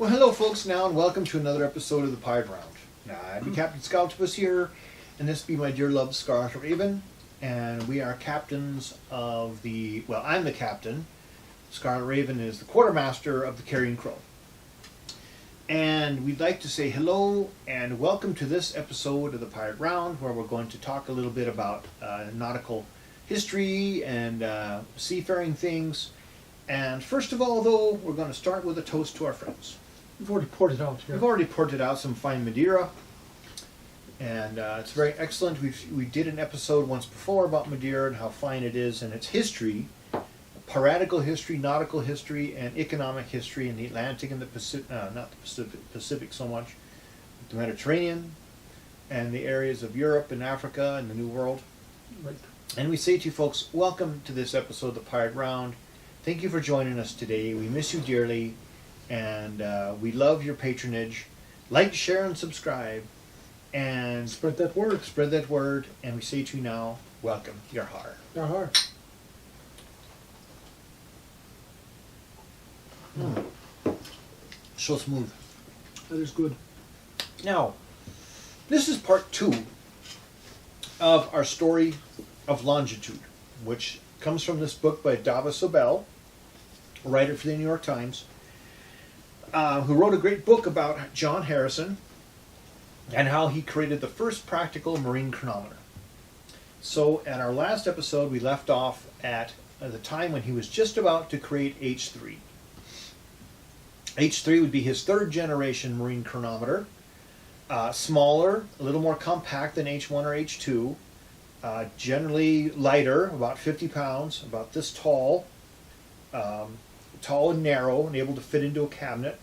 Well, hello folks now, and welcome to another episode of the Pirate Round. I'm Cap'n Skultopus here, and this be my dear love Scarlet Raven, and we are captains of the, well, I'm the captain. Scarlet Raven is the quartermaster of the Carrying Crow. And we'd like to say hello and welcome to this episode of the Pirate Round, where we're going to talk a little bit about nautical history and seafaring things. And first of all, though, we're going to start with a toast to our friends. We've already poured it out here. We've already poured it out, some fine Madeira, and it's very excellent. We did an episode once before about Madeira and how fine it is and its history, piratical history, nautical history, and economic history in the Atlantic and the Pacific, not the Pacific so much, the Mediterranean, and the areas of Europe and Africa and the New World. Right. And we say to you folks, welcome to this episode of the Pirate Round. Thank you for joining us today. We miss you dearly. And we love your patronage. Like, share, and subscribe. And Spread that word. spread that word. And we say to you now, welcome, your har. Yar-har. So smooth. That is good. Now, this is part 2 of our story of Longitude, which comes from this book by Dava Sobel, a writer for the New York Times, who wrote a great book about John Harrison and how he created the first practical marine chronometer. So at our last episode, we left off at the time when he was just about to create H3. H3 would be his third generation marine chronometer, smaller, a little more compact than H1 or H2, generally lighter, about 50 pounds, about this tall, tall and narrow and able to fit into a cabinet,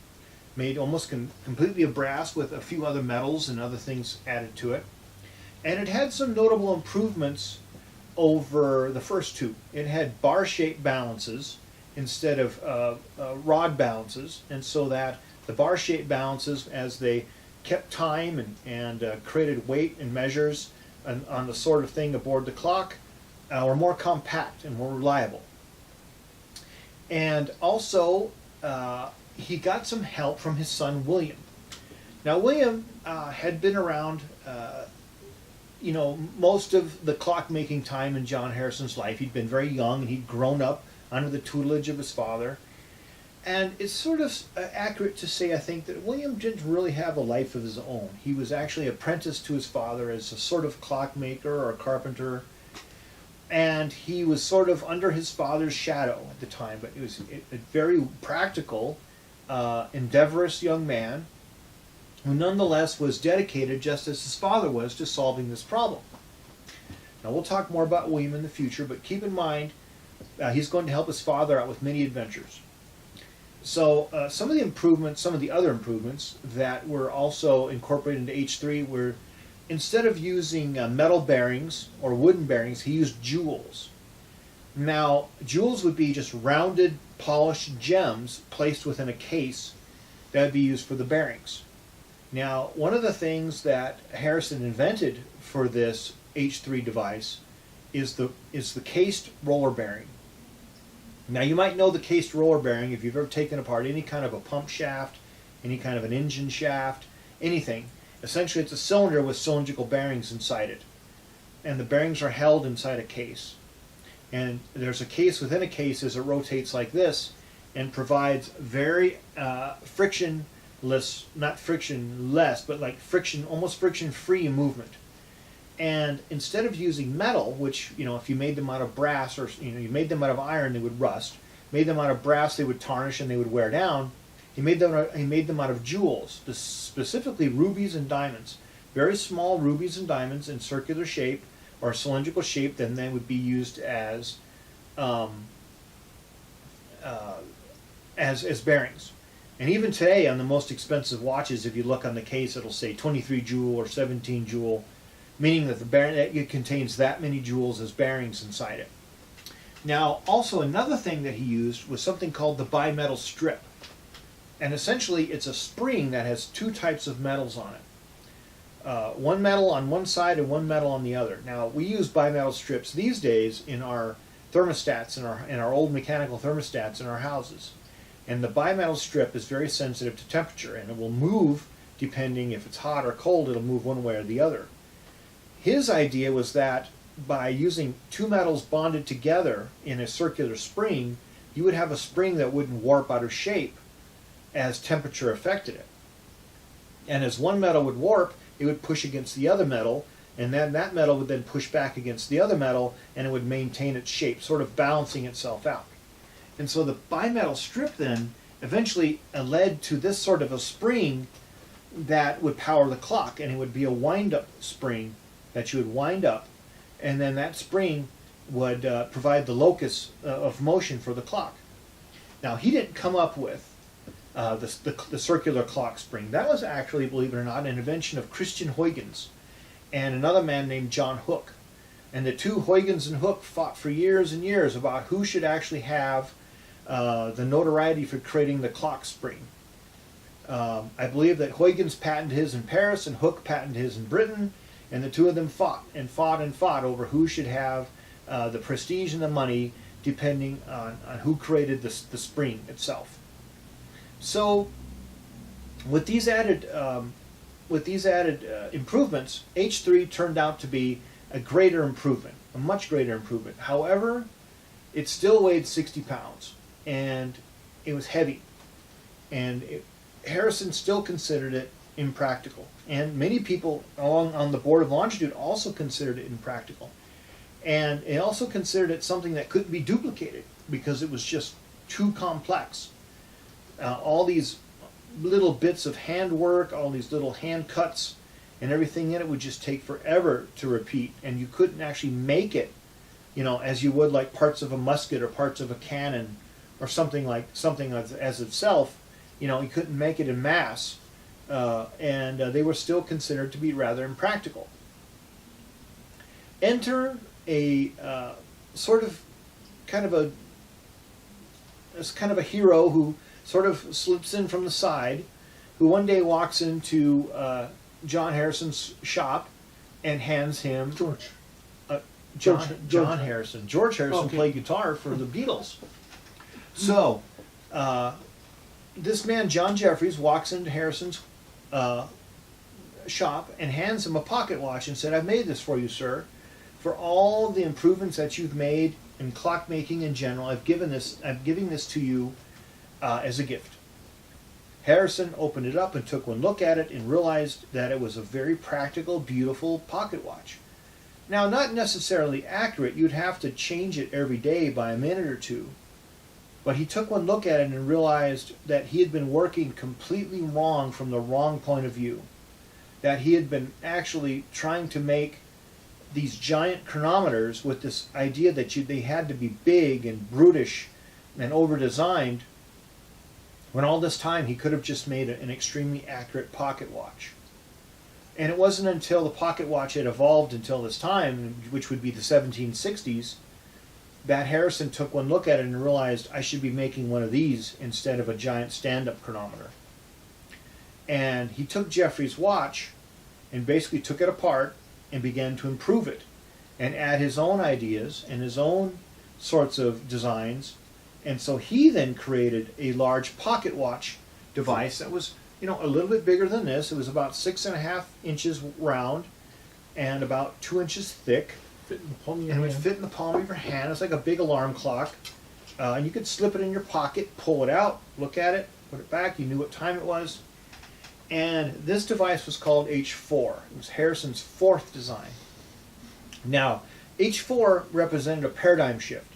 made almost completely of brass with a few other metals and other things added to it. And it had some notable improvements over the first two. It had bar-shaped balances instead of rod balances, and so that the bar-shaped balances, as they kept time and created weight and measures on the sort of thing aboard the clock, were more compact and more reliable. And also, he got some help from his son William. Now, William had been around, most of the clock-making time in John Harrison's life. He'd been very young, and he'd grown up under the tutelage of his father. And it's sort of accurate to say, I think, that William didn't really have a life of his own. He was actually apprenticed to his father as a sort of clockmaker or a carpenter. And he was sort of under his father's shadow at the time, but he was a very practical, endeavorous young man who nonetheless was dedicated, just as his father was, to solving this problem. Now, we'll talk more about William in the future, but keep in mind, he's going to help his father out with many adventures. So some of the other improvements that were also incorporated into H3 were, instead of using metal bearings or wooden bearings, he used jewels. Now, jewels would be just rounded, polished gems placed within a case that would be used for the bearings. Now, one of the things that Harrison invented for this H3 device is the cased roller bearing. Now, you might know the cased roller bearing if you've ever taken apart any kind of a pump shaft, any kind of an engine shaft, anything. Essentially, it's a cylinder with cylindrical bearings inside it. And the bearings are held inside a case. And there's a case within a case as it rotates like this and provides very frictionless, not frictionless, but like almost friction-free movement. And instead of using metal, which, if you made them out of brass or, you made them out of iron, they would rust. Made them out of brass, they would tarnish and they would wear down. He made them out of jewels, specifically rubies and diamonds. Very small rubies and diamonds in circular shape or cylindrical shape, then they would be used as bearings. And even today, on the most expensive watches, if you look on the case, it'll say 23 jewel or 17 jewel, meaning that it contains that many jewels as bearings inside it. Now, also another thing that he used was something called the bimetal strip. And essentially, it's a spring that has two types of metals on it. One metal on one side and one metal on the other. Now, we use bimetal strips these days in our thermostats, in our old mechanical thermostats in our houses. And the bimetal strip is very sensitive to temperature, and it will move depending if it's hot or cold, it'll move one way or the other. His idea was that by using two metals bonded together in a circular spring, you would have a spring that wouldn't warp out of shape as temperature affected it. And as one metal would warp, it would push against the other metal, and then that metal would then push back against the other metal, and it would maintain its shape, sort of balancing itself out. And so the bimetal strip then eventually led to this sort of a spring that would power the clock, and it would be a wind-up spring that you would wind up, and then that spring would provide the locus of motion for the clock. Now, he didn't come up with the circular clock spring. That was actually, believe it or not, an invention of Christian Huygens and another man named John Hooke. And the two, Huygens and Hooke, fought for years and years about who should actually have the notoriety for creating the clock spring. I believe that Huygens patented his in Paris and Hooke patented his in Britain, and the two of them fought and fought and fought over who should have the prestige and the money, depending on who created the spring itself. So, with these added improvements, H3 turned out to be a greater improvement, a much greater improvement. However, it still weighed 60 pounds, and it was heavy, and Harrison still considered it impractical. And many people on the board of Longitude also considered it impractical. And they also considered it something that couldn't be duplicated because it was just too complex. All these little bits of handwork, all these little hand cuts, and everything in it would just take forever to repeat, and you couldn't actually make it, as you would like parts of a musket or parts of a cannon or something as itself. You couldn't make it in mass, and they were still considered to be rather impractical. Enter a kind of a hero who sort of slips in from the side, who one day walks into John Harrison's shop and hands him John Harrison. George Harrison played guitar for the Beatles. So this man, John Jeffries, walks into Harrison's shop and hands him a pocket watch and said, "I've made this for you, sir. For all the improvements that you've made in clockmaking in general, I'm giving this to you as a gift." Harrison opened it up and took one look at it and realized that it was a very practical, beautiful pocket watch. Now, not necessarily accurate. You'd have to change it every day by a minute or two. But he took one look at it and realized that he had been working completely wrong from the wrong point of view. That he had been actually trying to make these giant chronometers with this idea that they had to be big and brutish and over-designed, when all this time he could have just made an extremely accurate pocket watch. And it wasn't until the pocket watch had evolved until this time, which would be the 1760s, that Harrison took one look at it and realized, I should be making one of these instead of a giant stand-up chronometer. And he took Jeffries' watch and basically took it apart and began to improve it and add his own ideas and his own sorts of designs. And so he then created a large pocket watch device that was, a little bit bigger than this. It was about 6.5 inches round and about 2 inches thick. Fit in the palm of your And it would hand. fit in the palm of your hand. It's like a big alarm clock. And you could slip it in your pocket, pull it out, look at it, put it back. You knew what time it was. And this device was called H4. It was Harrison's fourth design. Now, H4 represented a paradigm shift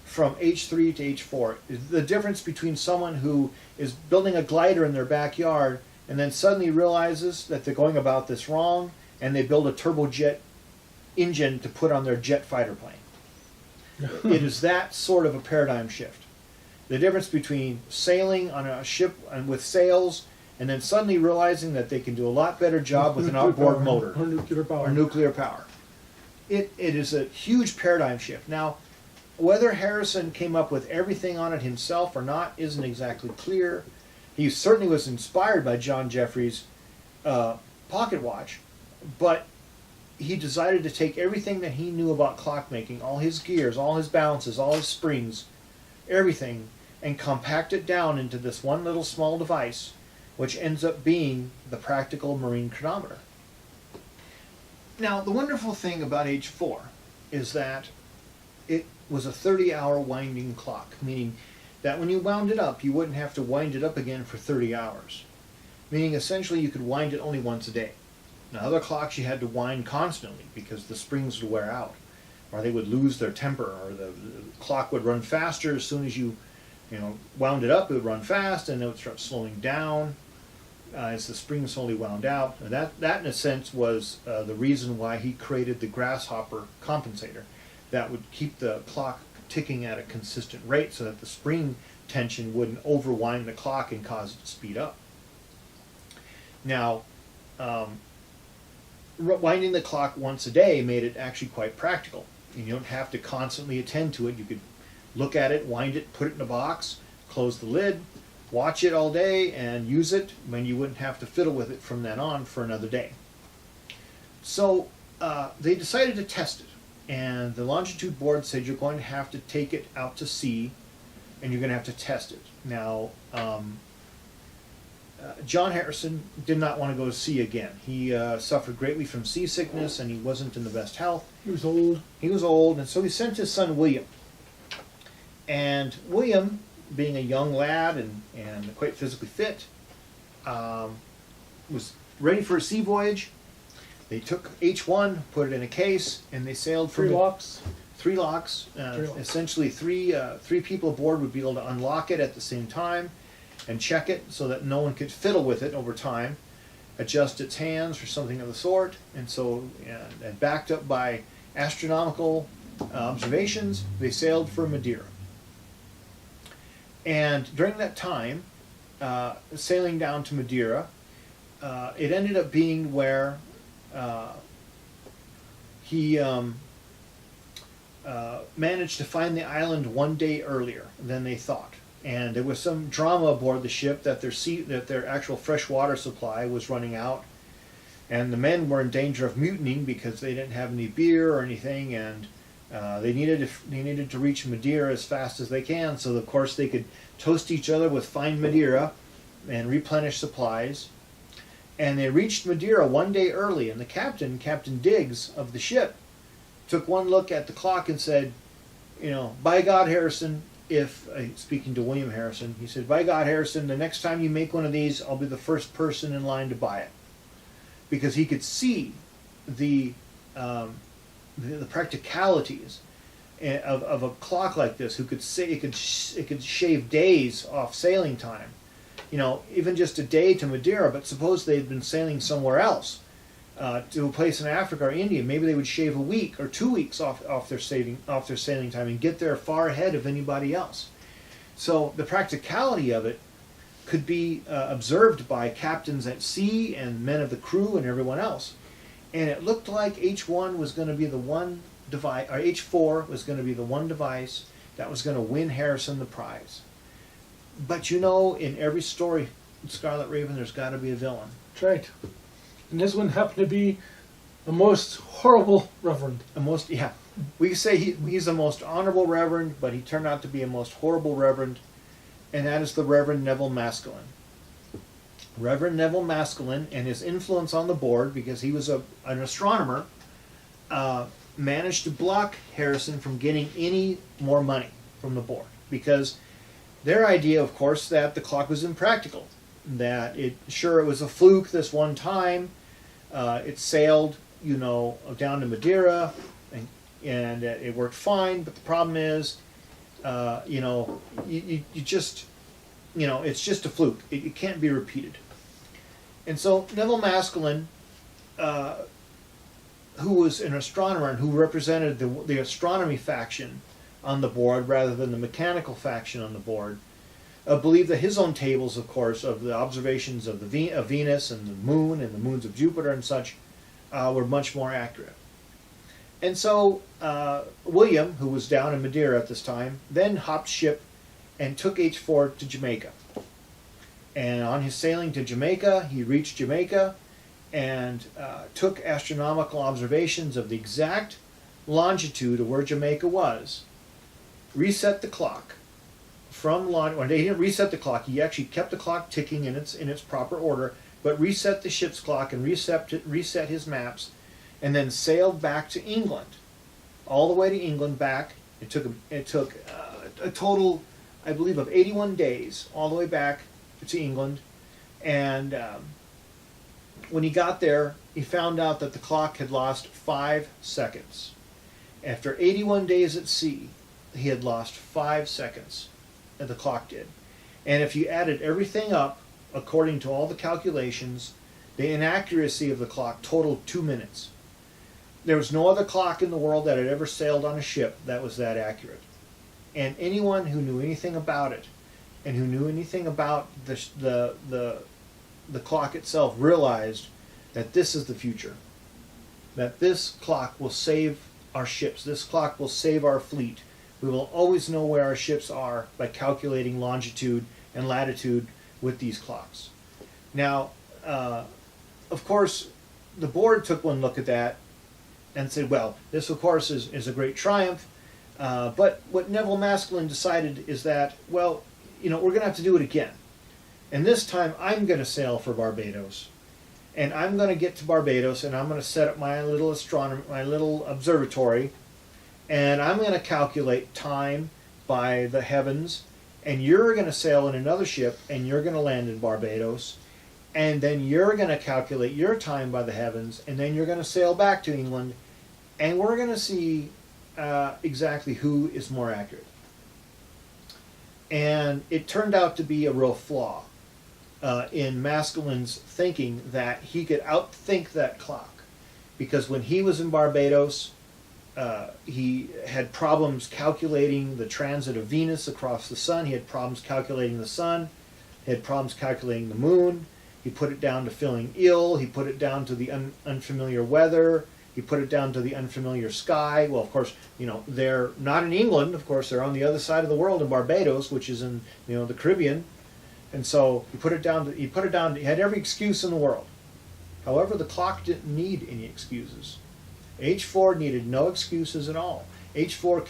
from H3 to H4. The difference between someone who is building a glider in their backyard and then suddenly realizes that they're going about this wrong, and they build a turbojet engine to put on their jet fighter plane. It is that sort of a paradigm shift. The difference between sailing on a ship and with sails and then suddenly realizing that they can do a lot better job with an outboard motor Or nuclear power. or nuclear power. It is a huge paradigm shift. Now, whether Harrison came up with everything on it himself or not isn't exactly clear. He certainly was inspired by John Jeffries' pocket watch, but he decided to take everything that he knew about clockmaking, all his gears, all his balances, all his springs, everything, and compact it down into this one little small device, which ends up being the practical marine chronometer. Now, the wonderful thing about H4 is that it was a 30-hour winding clock, meaning that when you wound it up, you wouldn't have to wind it up again for 30 hours. Meaning essentially you could wind it only once a day. Now, other clocks you had to wind constantly because the springs would wear out, or they would lose their temper, or the clock would run faster as soon as you wound it up. It would run fast, and it would start slowing down as the springs slowly wound out. And that in a sense was the reason why he created the grasshopper compensator that would keep the clock ticking at a consistent rate so that the spring tension wouldn't overwind the clock and cause it to speed up. Now, winding the clock once a day made it actually quite practical. You don't have to constantly attend to it. You could look at it, wind it, put it in a box, close the lid, watch it all day, and use it when you wouldn't have to fiddle with it from then on for another day. So they decided to test it, and the Longitude board said you're going to have to take it out to sea, and you're going to have to test it. Now, John Harrison did not want to go to sea again. He suffered greatly from seasickness, and he wasn't in the best health. He was old. He was old, and so he sent his son William. And William, being a young lad and quite physically fit, was ready for a sea voyage. They took H1, put it in a case, and they sailed from Three locks. Three locks. Essentially, three people aboard would be able to unlock it at the same time and check it so that no one could fiddle with it over time, adjust its hands or something of the sort. And so, and backed up by astronomical observations, they sailed for Madeira. And during that time, sailing down to Madeira, it ended up being where he managed to find the island one day earlier than they thought. And there was some drama aboard the ship that their actual fresh water supply was running out, and the men were in danger of mutinying because they didn't have any beer or anything, and they needed to reach Madeira as fast as they can, so of course they could toast each other with fine Madeira and replenish supplies. And they reached Madeira one day early, and the captain, Captain Diggs of the ship, took one look at the clock and said, by God, Harrison, speaking to William Harrison, he said, by God, Harrison, the next time you make one of these, I'll be the first person in line to buy it. Because he could see the practicalities of a clock like this, who could say it could shave days off sailing time. Even just a day to Madeira, but suppose they'd been sailing somewhere else, to a place in Africa or India, maybe they would shave a week or 2 weeks off their sailing time and get there far ahead of anybody else. So the practicality of it could be observed by captains at sea and men of the crew and everyone else. And it looked like H1 was going to be the one device, or H4 was going to be the one device that was going to win Harrison the prize. But in every story, Scarlet Raven, there's got to be a villain. That's right. And this one happened to be the most horrible reverend. We could say he's the most honorable reverend, but he turned out to be a most horrible reverend, and that is the Reverend Neville Maskelyne. Reverend Neville Maskelyne and his influence on the board, because he was an astronomer, managed to block Harrison from getting any more money from the board, because their idea, of course, that the clock was impractical, that it was a fluke this one time. It sailed, down to Madeira, and it worked fine. But the problem is, it's just a fluke. It can't be repeated. And so Neville Maskelyne, who was an astronomer and who represented the astronomy faction on the board rather than the mechanical faction on the board, believed that his own tables, of course, of the observations of Venus and the moon and the moons of Jupiter and such, were much more accurate. And so William, who was down in Madeira at this time, then hopped ship and took H4 to Jamaica. And on his sailing to Jamaica, he reached Jamaica and took astronomical observations of the exact longitude of where Jamaica was, reset the clock, from Longitude. He didn't reset the clock. He actually kept the clock ticking in its proper order, but reset the ship's clock and reset his maps, and then sailed back to England, all the way to England back. It took a total, I believe, of 81 days all the way back to England, and when he got there, he found out that the clock had lost 5 seconds. After 81 days at sea, he had lost 5 seconds, and the clock did. And if you added everything up, according to all the calculations, the inaccuracy of the clock totaled 2 minutes. There was no other clock in the world that had ever sailed on a ship that was that accurate. And anyone who knew anything about it, and who knew anything about the clock itself, realized that this is the future. That this clock will save our ships. This clock will save our fleet. We will always know where our ships are by calculating longitude and latitude with these clocks. Now, of course, the board took one look at that and said, well, this of course is a great triumph, but what Neville Maskelyne decided is that, well, we're going to have to do it again. And this time I'm going to sail for Barbados. And I'm going to get to Barbados, and I'm going to set up my little observatory, and I'm going to calculate time by the heavens, and you're going to sail in another ship, and you're going to land in Barbados, and then you're going to calculate your time by the heavens, and then you're going to sail back to England, and we're going to see exactly who is more accurate. And it turned out to be a real flaw in Maskelyne's thinking, that he could outthink that clock, because when he was in Barbados, he had problems calculating the transit of Venus across the sun. He had problems calculating the sun. He had problems calculating the moon. He put it down to feeling ill. He put it down to the unfamiliar weather. He put it down to the unfamiliar sky. Well, of course, they're not in England. Of course, they're on the other side of the world in Barbados, which is in the Caribbean. And so he put it down. He had every excuse in the world. However, the clock didn't need any excuses. H4 needed no excuses at all. H4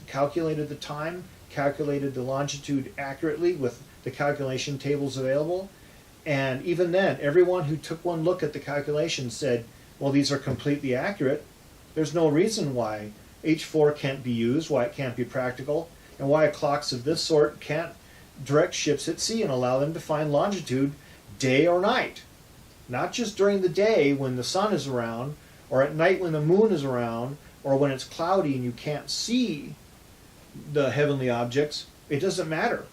calculated the time, calculated the longitude accurately with the calculation tables available, and even then, everyone who took one look at the calculations said, well, these are completely accurate. There's no reason why H4 can't be used, why it can't be practical, and why clocks of this sort can't direct ships at sea and allow them to find longitude day or night. Not just during the day when the sun is around, or at night when the moon is around, or when it's cloudy and you can't see the heavenly objects. It doesn't matter.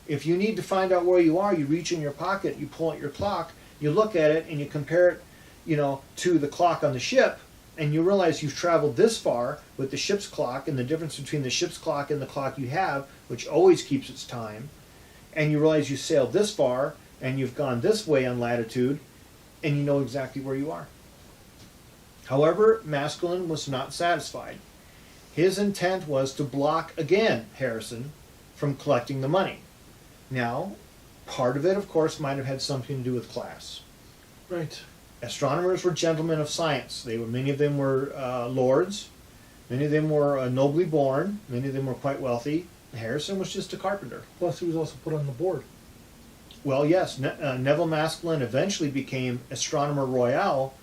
If you need to find out where you are, you reach in your pocket, you pull out your clock, you look at it, and you compare it, to the clock on the ship, and you realize you've traveled this far with the ship's clock, and the difference between the ship's clock and the clock you have, which always keeps its time, and you realize you sailed this far, and you've gone this way on latitude, and you know exactly where you are. However, Maskelyne was not satisfied. His intent was to block again Harrison from collecting the money. Now, part of it, of course, might have had something to do with class. Right. Astronomers were gentlemen of science. Many of them were lords. Many of them were nobly born. Many of them were quite wealthy. Harrison was just a carpenter. Plus, he was also put on the board. Well, yes, Neville Maskelyne eventually became Astronomer Royal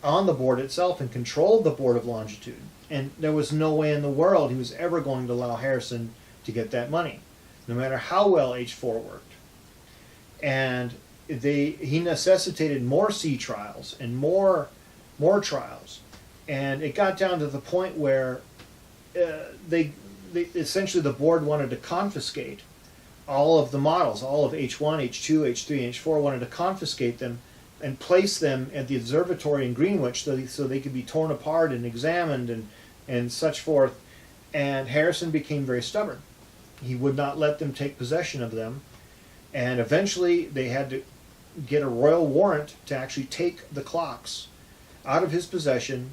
on the board itself and controlled the board of longitude. And there was no way in the world he was ever going to allow Harrison to get that money, no matter how well H4 worked. And he necessitated more sea trials and more trials. And it got down to the point where they essentially the board wanted to confiscate all of the models, all of H1, H2, H3, and H4, wanted to confiscate them and place them at the observatory in Greenwich so they could be torn apart and examined and such forth. And Harrison became very stubborn. He would not let them take possession of them. And eventually they had to get a royal warrant to actually take the clocks out of his possession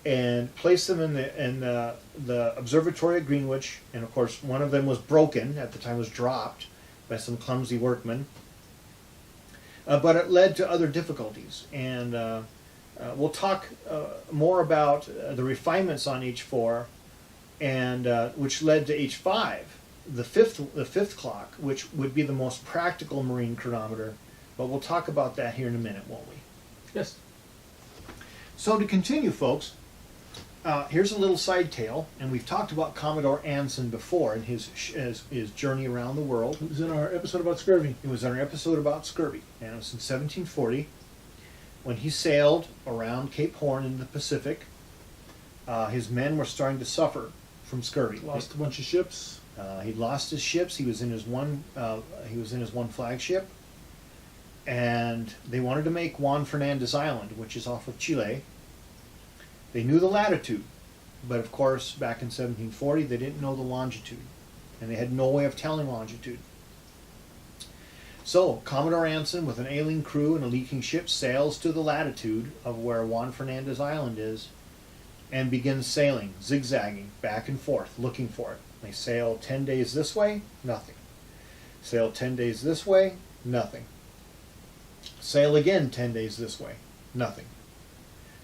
and place them in the observatory at Greenwich. And of course, one of them was broken at the time, was dropped by some clumsy workman. But it led to other difficulties, and we'll talk more about the refinements on H4, and which led to H5. the fifth clock, which would be the most practical marine chronometer, but we'll talk about that here in a minute, won't we? Yes. So to continue, folks, here's a little side tale, and we've talked about Commodore Anson before and his journey around the world. It was in our episode about scurvy. It was in our episode about scurvy, and it was in 1740 when he sailed around Cape Horn in the Pacific. His men were starting to suffer from scurvy. Lost a bunch of ships. He'd lost his ships. He was in his one flagship, and they wanted to make Juan Fernandez Island, which is off of Chile. They knew the latitude, but of course, back in 1740, they didn't know the longitude, and they had no way of telling longitude. So Commodore Anson, with an ailing crew and a leaking ship, sails to the latitude of where Juan Fernandez Island is, and begins sailing, zigzagging back and forth, looking for it. They sail 10 days this way, nothing. Sail 10 days this way, nothing. Sail again 10 days this way, nothing.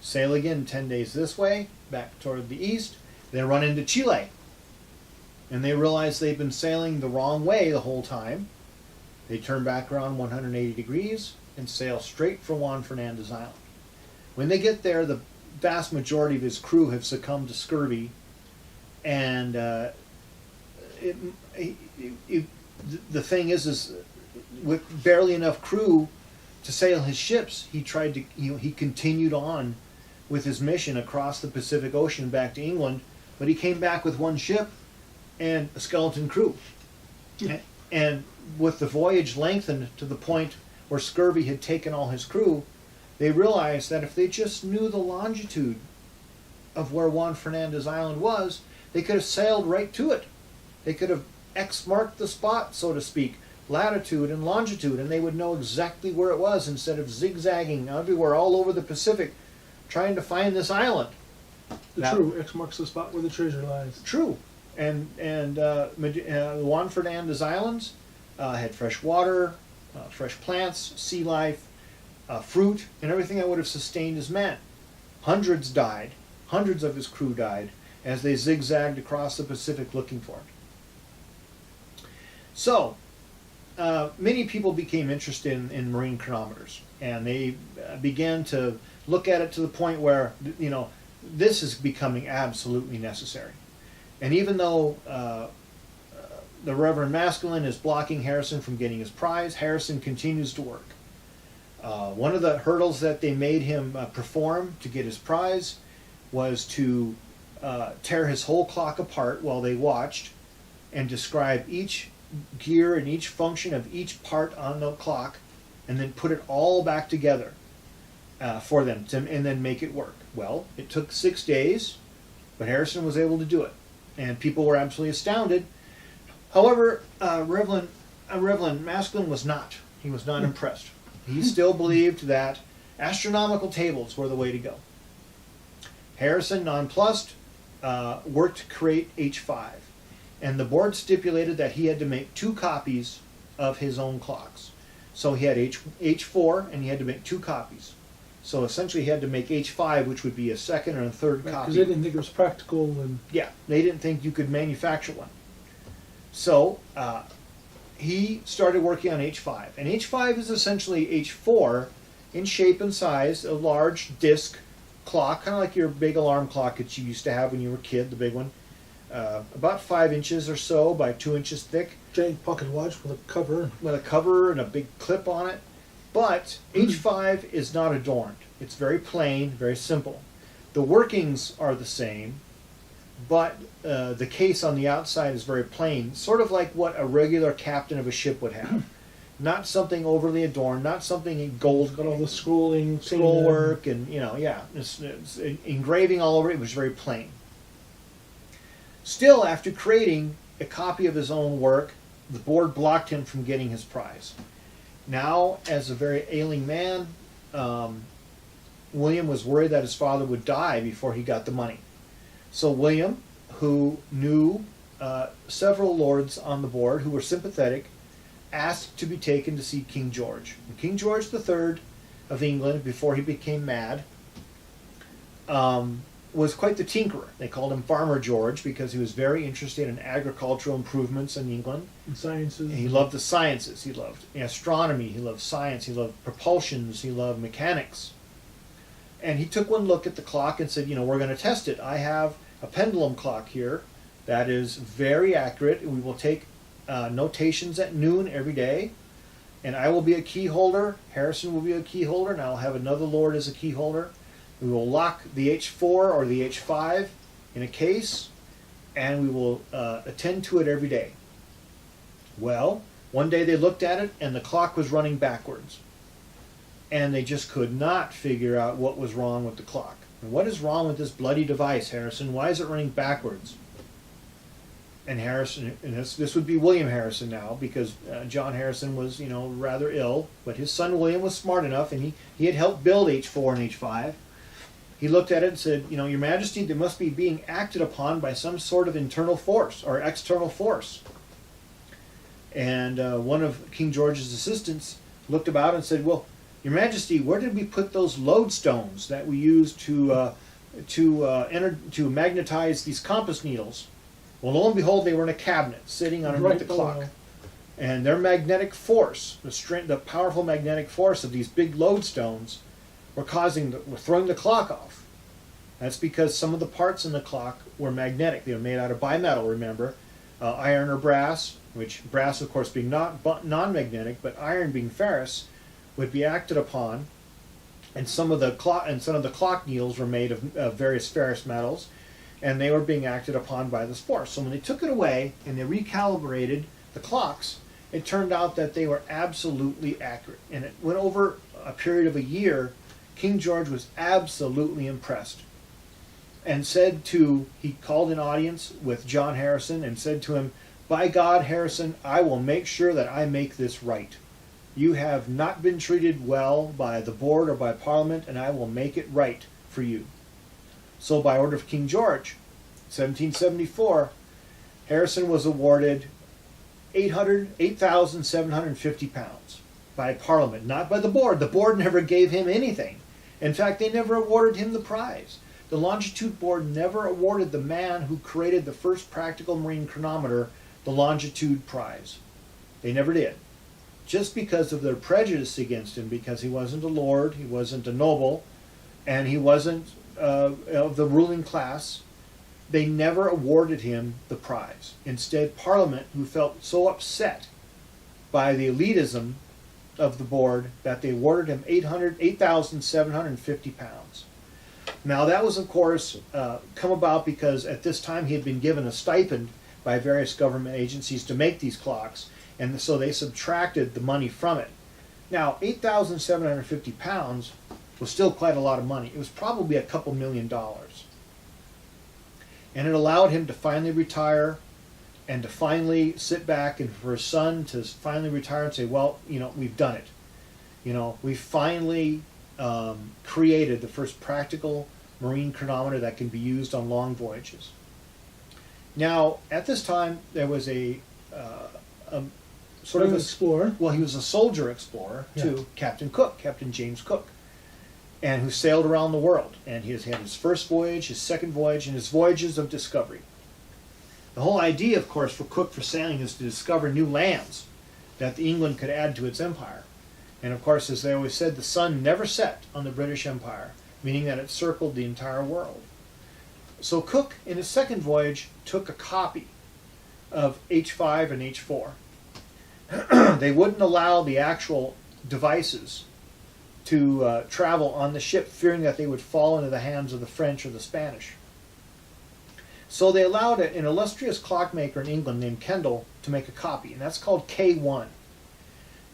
Sail again 10 days this way, back toward the east. They run into Chile, and they realize they've been sailing the wrong way the whole time. They turn back around 180 degrees and sail straight for Juan Fernandez Island. When they get there, the vast majority of his crew have succumbed to scurvy, and the thing is with barely enough crew to sail his ships, he continued on with his mission across the Pacific Ocean back to England, but he came back with one ship and a skeleton crew. And with the voyage lengthened to the point where scurvy had taken all his crew, they realized that if they just knew the longitude of where Juan Fernandez Island was, they could have sailed right to it. They could have X-marked the spot, so to speak, latitude and longitude, and they would know exactly where it was instead of zigzagging everywhere all over the Pacific trying to find this island. True, X marks the spot where the treasure lies. True. And Juan Fernandez Islands had fresh water, fresh plants, sea life, fruit, and everything that would have sustained his men. Hundreds died. Hundreds of his crew died as they zigzagged across the Pacific looking for it. So, many people became interested in marine chronometers, and they began to look at it to the point where, this is becoming absolutely necessary. And even though the Reverend Masculine is blocking Harrison from getting his prize, Harrison continues to work. One of the hurdles that they made him perform to get his prize was to tear his whole clock apart while they watched and describe each gear and each function of each part on the clock, and then put it all back together for them and then make it work. Well, it took 6 days, but Harrison was able to do it, and people were absolutely astounded. However, Reverend Masculine was not. He was not impressed. He still believed that astronomical tables were the way to go. Harrison, nonplussed, worked to create H5. And the board stipulated that he had to make 2 copies of his own clocks. So he had H4, and he had to make 2 copies. So essentially he had to make H5, which would be a second or a third copy. Because they didn't think it was practical. And yeah, they didn't think you could manufacture one. So he started working on H5. And H5 is essentially H4 in shape and size, a large disc clock, kind of like your big alarm clock that you used to have when you were a kid, the big one. About 5 inches or so by 2 inches thick. Giant pocket watch with a cover. With a cover and a big clip on it. But H5 is not adorned. It's very plain, very simple. The workings are the same, but the case on the outside is very plain, sort of like what a regular captain of a ship would have. Not something overly adorned, not something in gold. It's got all the scroll work and, it's engraving all over it. It was very plain. Still, after creating a copy of his own work, the board blocked him from getting his prize. Now, as a very ailing man, William was worried that his father would die before he got the money. So William, who knew several lords on the board who were sympathetic, asked to be taken to see King George. And King George III of England, before he became mad, was quite the tinkerer. They called him Farmer George because he was very interested in agricultural improvements in England. And sciences. And he loved the sciences. He loved astronomy. He loved science. He loved propulsions. He loved mechanics. And he took one look at the clock and said, we're going to test it. I have a pendulum clock here that is very accurate. We will take notations at noon every day. And I will be a key holder. Harrison will be a key holder. And I'll have another lord as a key holder. We will lock the H4 or the H5 in a case, and we will attend to it every day. Well, one day they looked at it, and the clock was running backwards. And they just could not figure out what was wrong with the clock. And what is wrong with this bloody device, Harrison? Why is it running backwards? And Harrison, and this would be William Harrison now, because John Harrison was, rather ill, but his son William was smart enough, and he had helped build H4 and H5. He looked at it and said, Your Majesty, they must be being acted upon by some sort of internal force or external force. And one of King George's assistants looked about and said, well, Your Majesty, where did we put those lodestones that we used to magnetize these compass needles? Well, lo and behold, they were in a cabinet sitting underneath the clock. And their magnetic force, the powerful magnetic force of these big lodestones, were throwing the clock off. That's because some of the parts in the clock were magnetic. They were made out of bimetal, remember, iron or brass, which brass, of course, being non-magnetic, but iron being ferrous, would be acted upon. And some of the clock needles were made of various ferrous metals, and they were being acted upon by this force. So when they took it away and they recalibrated the clocks, it turned out that they were absolutely accurate. And it went over a period of a year. King George was absolutely impressed and he called an audience with John Harrison and said to him, by God, Harrison, I will make sure that I make this right. You have not been treated well by the board or by Parliament, and I will make it right for you. So by order of King George, 1774, Harrison was awarded 8,750 pounds by Parliament, not by the board. The board never gave him anything. In fact, they never awarded him the prize. The Longitude board never awarded the man who created the first practical marine chronometer the Longitude prize. They never did. Just because of their prejudice against him, because he wasn't a lord, he wasn't a noble, and he wasn't of the ruling class, they never awarded him the prize. Instead, Parliament, who felt so upset by the elitism of the board, that they awarded him 8,750 pounds. Now that was, of course, come about because at this time he had been given a stipend by various government agencies to make these clocks, and so they subtracted the money from it. Now, 8,750 pounds was still quite a lot of money. It was probably a couple $1 million. And it allowed him to finally retire and to finally sit back, and for his son to finally retire and say, well, we've done it. We finally created the first practical marine chronometer that can be used on long voyages. Now, at this time, there was a sort of explorer. Well, he was a soldier explorer too, Captain James Cook, and who sailed around the world. And he had his first voyage, his second voyage, and his voyages of discovery. The whole idea, of course, for Cook for sailing is to discover new lands that England could add to its empire. And of course, as they always said, the sun never set on the British Empire, meaning that it circled the entire world. So Cook, in his second voyage, took a copy of H5 and H4. They wouldn't allow the actual devices to travel on the ship, fearing that they would fall into the hands of the French or the Spanish. So they allowed an illustrious clockmaker in England named Kendall to make a copy, and that's called K1.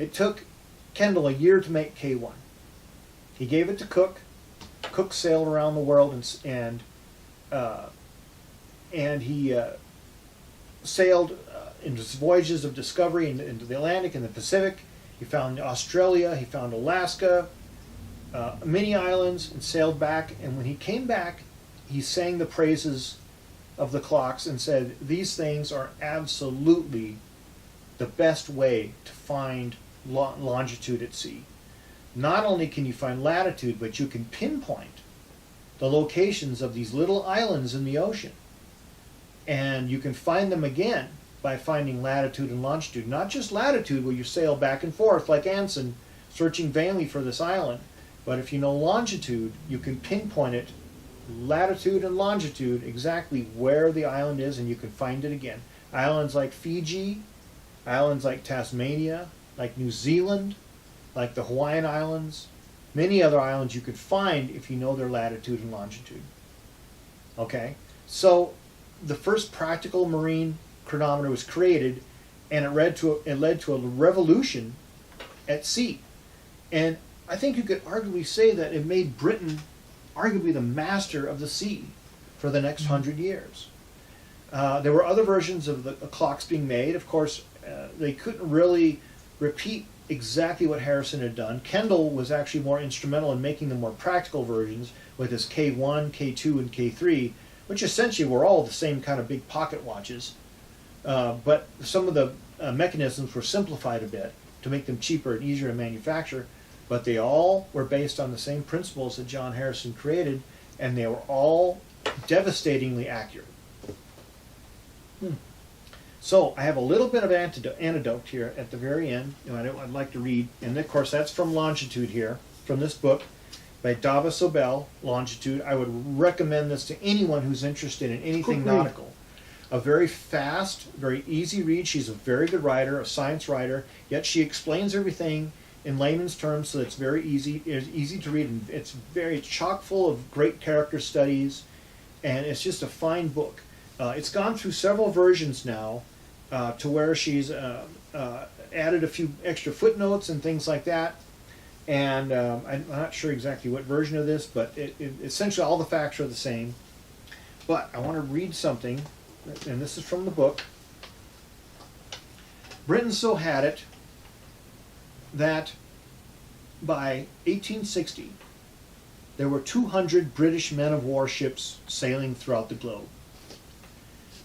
It took Kendall a year to make K1. He gave it to Cook. Cook sailed around the world and he sailed into his voyages of discovery into the Atlantic and the Pacific. He found Australia, he found Alaska, many islands, and sailed back. And when he came back, he sang the praises of the clocks and said, these things are absolutely the best way to find longitude at sea. Not only can you find latitude, but you can pinpoint the locations of these little islands in the ocean. And you can find them again by finding latitude and longitude. Not just latitude, where you sail back and forth like Anson, searching vainly for this island, but if you know longitude, you can pinpoint it, latitude and longitude, exactly where the island is, and you can find it again. Islands like Fiji, islands like Tasmania, like New Zealand, like the Hawaiian Islands, many other islands you could find if you know their latitude and longitude. Okay, so the first practical marine chronometer was created, and it led to a revolution at sea. And I think you could arguably say that it made Britain arguably the master of the sea for the next 100 years. There were other versions of the clocks being made. Of course, they couldn't really repeat exactly what Harrison had done. Kendall was actually more instrumental in making the more practical versions with his K1, K2, and K3, which essentially were all the same kind of big pocket watches. But some of the mechanisms were simplified a bit to make them cheaper and easier to manufacture, but they all were based on the same principles that John Harrison created, and they were all devastatingly accurate. So I have a little bit of anecdote here at the very end, and I'd like to read, and of course that's from Longitude here, from this book by Dava Sobel, Longitude. I would recommend this to anyone who's interested in anything nautical. A very fast, very easy read. She's a very good writer, a science writer, yet she explains everything in layman's terms, so it's very easy. It's easy to read, and it's very chock full of great character studies, and it's just a fine book. It's gone through several versions now, to where she's added a few extra footnotes and things like that. And I'm not sure exactly what version of this, but essentially all the facts are the same. But I want to read something, and this is from the book. Britain so had it that by 1860, there were 200 British men-of-war ships sailing throughout the globe.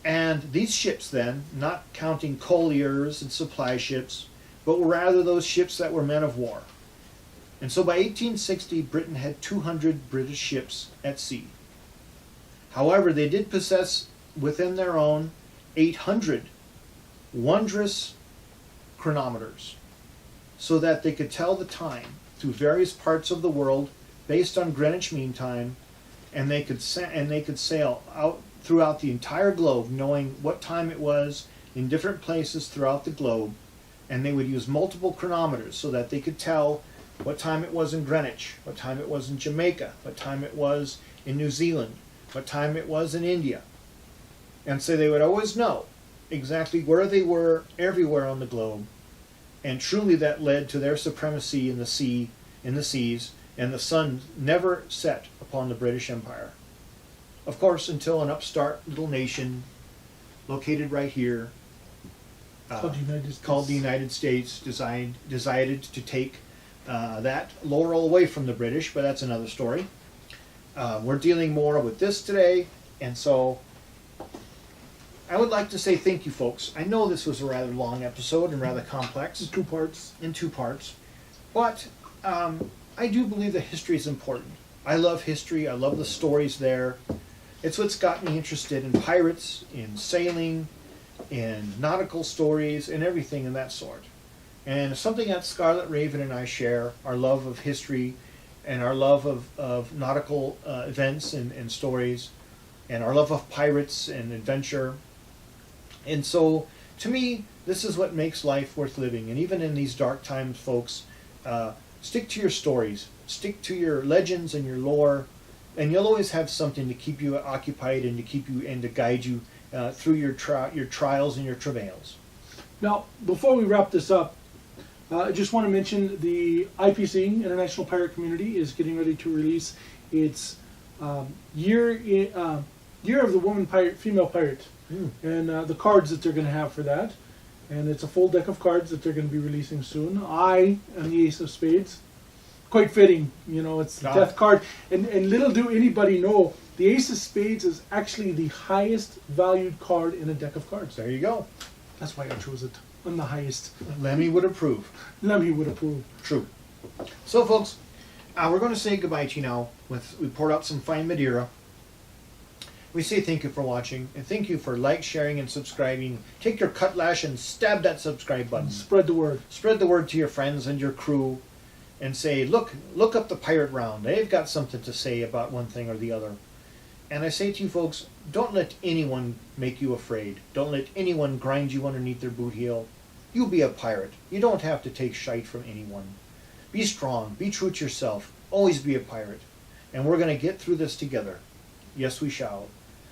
And these ships then, not counting colliers and supply ships, but were rather those ships that were men of war. And so by 1860, Britain had 200 British ships at sea. However, they did possess within their own 800 wondrous chronometers, so that they could tell the time through various parts of the world based on Greenwich Mean Time, and they could sail out throughout the entire globe, knowing what time it was in different places throughout the globe, and they would use multiple chronometers so that they could tell what time it was in Greenwich, what time it was in Jamaica, what time it was in New Zealand, what time it was in India. And so they would always know exactly where they were everywhere on the globe, and truly that led to their supremacy in the seas, and the sun never set upon the British Empire. Of course, until an upstart little nation located right here, called the United States, decided to take that laurel away from the British, but that's another story. We're dealing more with this today, and so I would like to say thank you, folks. I know this was a rather long episode and rather complex. In two parts. But I do believe that history is important. I love history. I love the stories there. It's what's got me interested in pirates, in sailing, in nautical stories, and everything in that sort. And it's something that Scarlet Raven and I share, our love of history and our love of nautical events and stories, and our love of pirates and adventure. And so, to me, this is what makes life worth living. And even in these dark times, folks, stick to your stories, stick to your legends and your lore, and you'll always have something to keep you occupied and to keep you and to guide you through your trials and your travails. Now, before we wrap this up, I just want to mention the IPC, International Pirate Community, is getting ready to release its year of the woman pirate, female pirate, and the cards that they're going to have for that. And it's a full deck of cards that they're going to be releasing soon. I am the Ace of Spades. Quite fitting, it's the death card. And little do anybody know, the Ace of Spades is actually the highest valued card in a deck of cards. There you go. That's why I chose it. I'm the highest. Lemmy would approve. Lemmy would approve. True. So, folks, We're going to say goodbye to you now. We poured out some fine Madeira. We say thank you for watching, and thank you for sharing, and subscribing. Take your cutlash and stab that subscribe button. Spread the word. Spread the word to your friends and your crew, and say, look up the Pirate Round. They've got something to say about one thing or the other. And I say to you folks, don't let anyone make you afraid. Don't let anyone grind you underneath their boot heel. You be a pirate. You don't have to take shite from anyone. Be strong. Be true to yourself. Always be a pirate. And we're going to get through this together. Yes, we shall.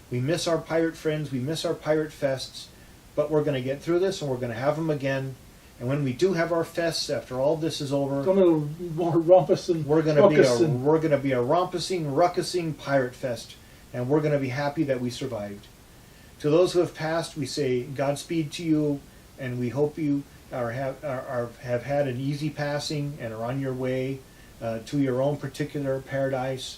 We miss our pirate friends. We miss our pirate fests. But we're going to get through this, and we're going to have them again. And when we do have our fests, after all this is over, more rumpus we're going to be a rompusing, ruckusing pirate fest. And we're going to be happy that we survived. To those who have passed, we say Godspeed to you, and we hope you have had an easy passing and are on your way to your own particular paradise.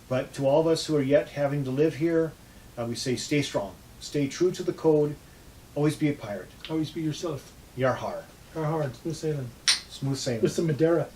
But to all of us who are yet having to live here, we say stay strong, stay true to the code, always be a pirate. Always be yourself. Yar har. Yar har. Smooth sailing. Smooth sailing. With some Madeira.